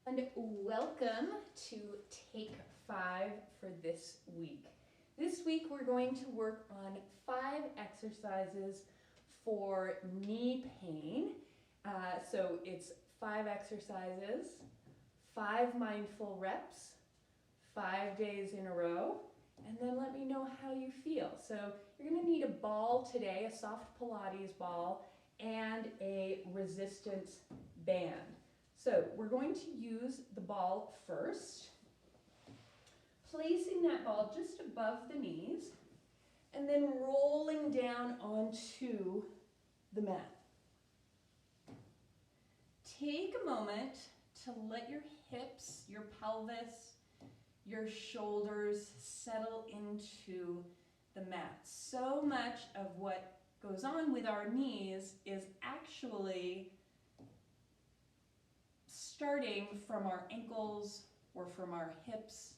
And welcome to Take 5 for this week. This week we're going to work on 5 exercises for knee pain. So it's 5 exercises, 5 mindful reps, 5 days in a row, and then let me know how you feel. So you're going to need a ball today, a soft Pilates ball, and a resistance band. So we're going to use the ball first, placing that ball just above the knees, and then rolling down onto the mat. Take a moment to let your hips, your pelvis, your shoulders settle into the mat. So much of what goes on with our knees is actually starting from our ankles or from our hips.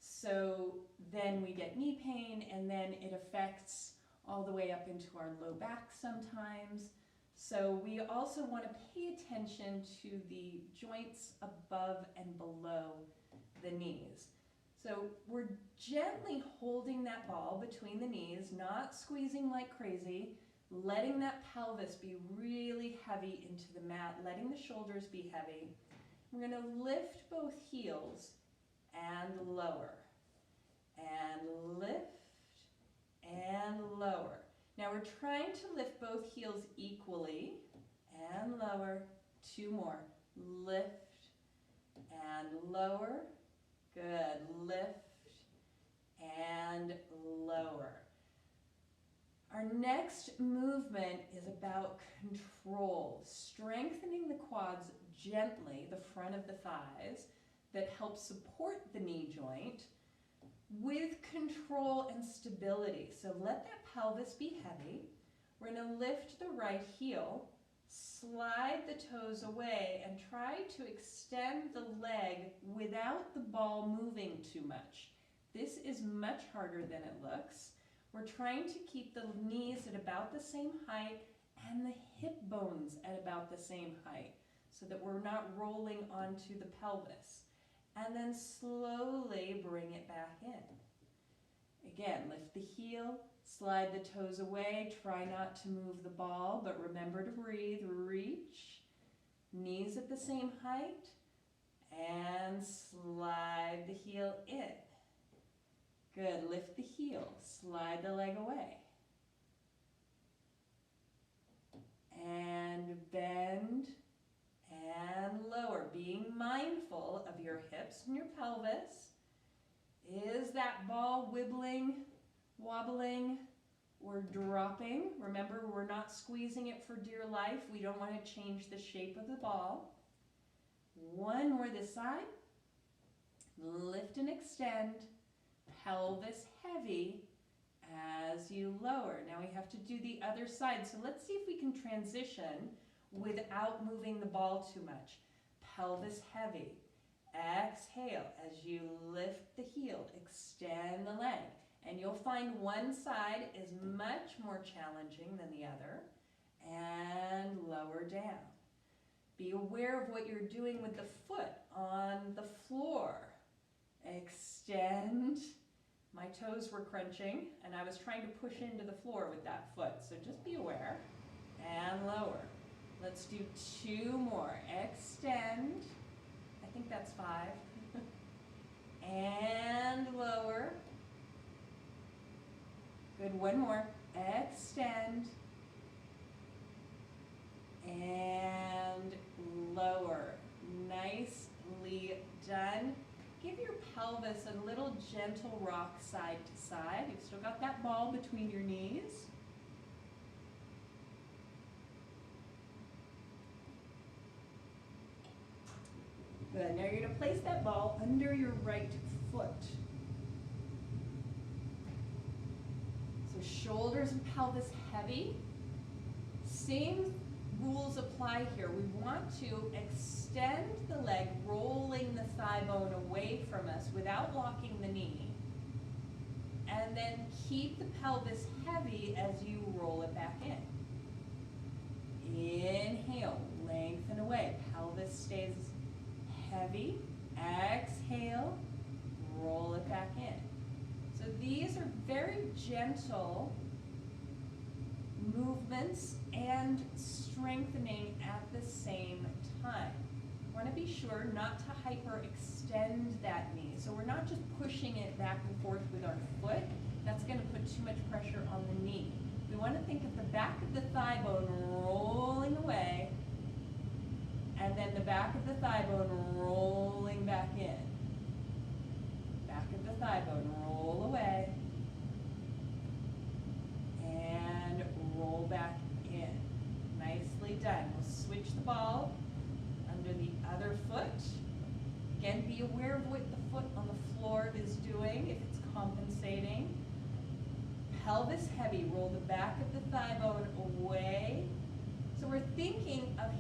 So then we get knee pain, and then it affects all the way up into our low back sometimes. So we also want to pay attention to the joints above and below the knees. So we're gently holding that ball between the knees, not squeezing like crazy, letting that pelvis be really heavy into the mat, letting the shoulders be heavy. We're going to lift both heels and lower, and lift and lower. Now we're trying to lift both heels equally, and lower. 2 more. Lift and lower. Good. Lift and lower. Our next movement is about control, strengthening the quads gently, the front of the thighs, that helps support the knee joint with control and stability. So let that pelvis be heavy. We're going to lift the right heel, slide the toes away, and try to extend the leg without the ball moving too much. This is much harder than it looks. We're trying to keep the knees at about the same height and the hip bones at about the same height so that we're not rolling onto the pelvis. And then slowly bring it back in. Again, lift the heel, slide the toes away, try not to move the ball, but remember to breathe, reach, knees at the same height, and slide the heel in. Good, lift the heel, slide the leg away. And bend and lower, being mindful of your hips and your pelvis. Is that ball wibbling, wobbling, or dropping? Remember, we're not squeezing it for dear life. We don't want to change the shape of the ball. 1 more this side. Lift and extend. Pelvis heavy as you lower. Now we have to do the other side. So let's see if we can transition without moving the ball too much. Pelvis heavy. Exhale as you lift the heel. Extend the leg. And you'll find one side is much more challenging than the other. And lower down. Be aware of what you're doing with the foot on the floor. Extend. My toes were crunching, and I was trying to push into the floor with that foot. So just be aware. And lower. Let's do 2 more. Extend. I think that's 5. And lower. Good, 1 more. Extend. And lower. Nicely done. Give your pelvis a little gentle rock side to side. You've still got that ball between your knees. Good. Now you're going to place that ball under your right foot. So shoulders and pelvis heavy. Same rules apply here. We want to extend the leg, rolling the thigh bone away from us without locking the knee. And then keep the pelvis heavy as you roll it back in. Inhale, lengthen away. Pelvis stays heavy. gentle movements and strengthening at the same time. Want to be sure not to hyperextend that knee. So we're not just pushing it back and forth with our foot. That's going to put too much pressure on the knee. We want to think of the back of the thigh bone rolling away, and then the back of the thigh bone rolling back in. Back of the thigh bone, roll away, and roll back in. Nicely done. We'll switch the ball under the other foot. Again, be aware of what the foot on the floor is doing, if it's compensating. Pelvis heavy, roll the back of the thigh bone away. So we're thinking of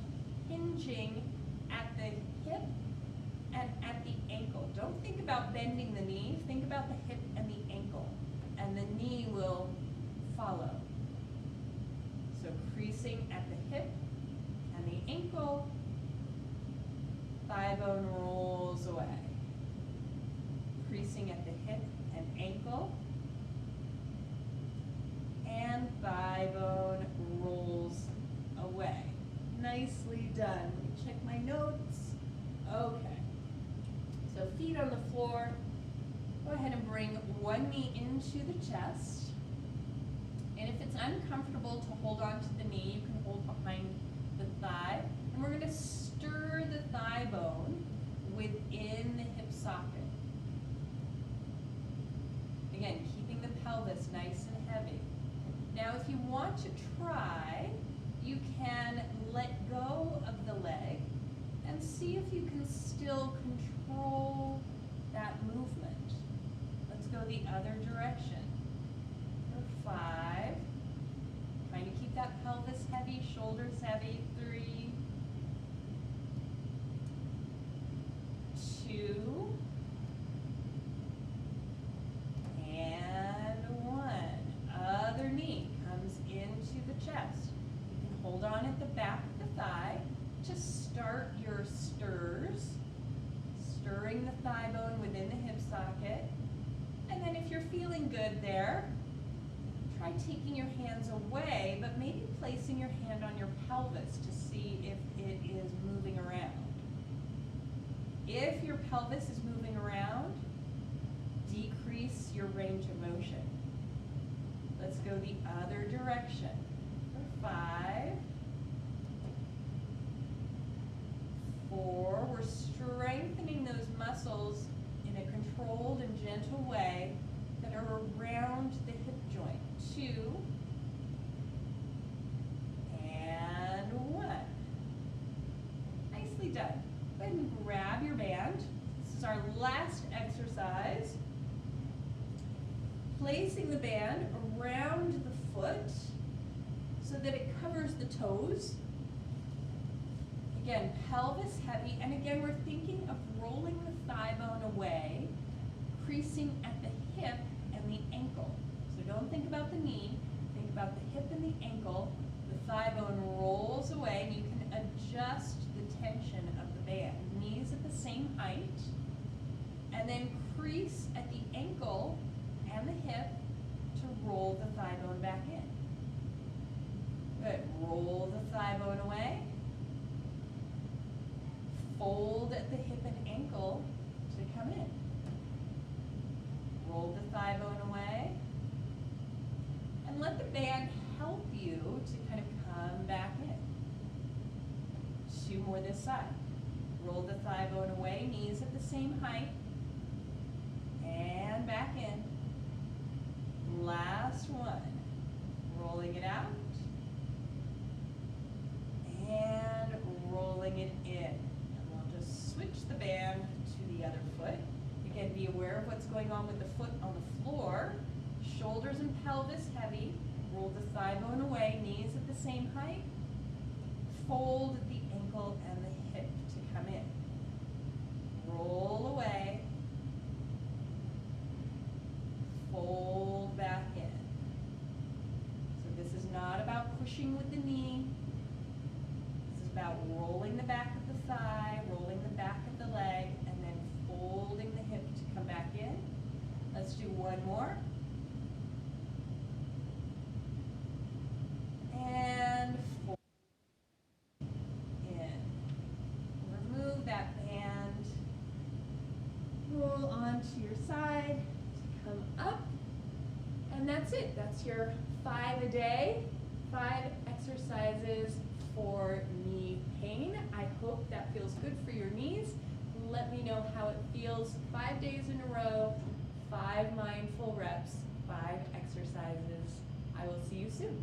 hinging at the hip and at the ankle. Don't think about bending the knee, think about the hip and the ankle, and the knee will follow. So creasing at the hip and the ankle, thigh bone rolls away. Creasing at the hip and ankle, and thigh bone rolls away. Nicely done. Let me check my notes. Okay. So feet on the floor. Go ahead and bring one knee into the chest. And if it's uncomfortable to hold on to the knee, you can hold behind the thigh. And we're going to stir the thigh bone within the hip socket. Again, keeping the pelvis nice and heavy. Now, if you want to try, you can let go of the leg and see if you can still control that movement. Let's go the other direction. For 5. Trying to keep that pelvis heavy, shoulders heavy. 3, 2, and 1. Other knee comes into the chest. You can hold on at the back of the thigh to start your stirs, stirring the thigh bone within the hip socket. And then if you're feeling good there, try taking your hands away, but maybe placing your hand on your pelvis to see if it is moving around. If your pelvis is moving around, decrease your range of motion. Let's go the other direction. For 5, 4, we're strengthening those muscles in a controlled and gentle way that are around the hip joint. 2, and 1. Nicely done. Go ahead and grab your band. This is our last exercise. Placing the band around the foot so that it covers the toes. Again, pelvis heavy, and again, we're thinking of rolling the thigh bone away, creasing at the hip and the ankle. So don't think about the knee, think about the hip and the ankle. The thigh bone rolls away, and you can adjust the tension of the band. Knees at the same height, and then crease at the ankle and the hip to roll the thigh bone back in. Good. Roll the thigh bone away. Fold at the hip and ankle to come in. Roll the thigh bone away. And let the band help you to kind of come back in. 2 more this side. Roll the thigh bone away, knees at the same height. And back in. Last one. Rolling it out. And rolling it in. And we'll just switch the band to the other foot. Again, be aware of what's going on with the foot on the floor. Shoulders and pelvis heavy. Roll the thigh bone away, knees at the same height. Fold at the ankle and the hip to come in. Roll away. Fold back in. So this is not about pushing with the knee. This is about rolling the back of the thigh, rolling the back of the leg, and then folding the hip to come back in. Let's do one more. Pull onto your side to come up. And that's it. That's your 5 a day, 5 exercises for knee pain. I hope that feels good for your knees. Let me know how it feels 5 days in a row, 5 mindful reps, 5 exercises. I will see you soon.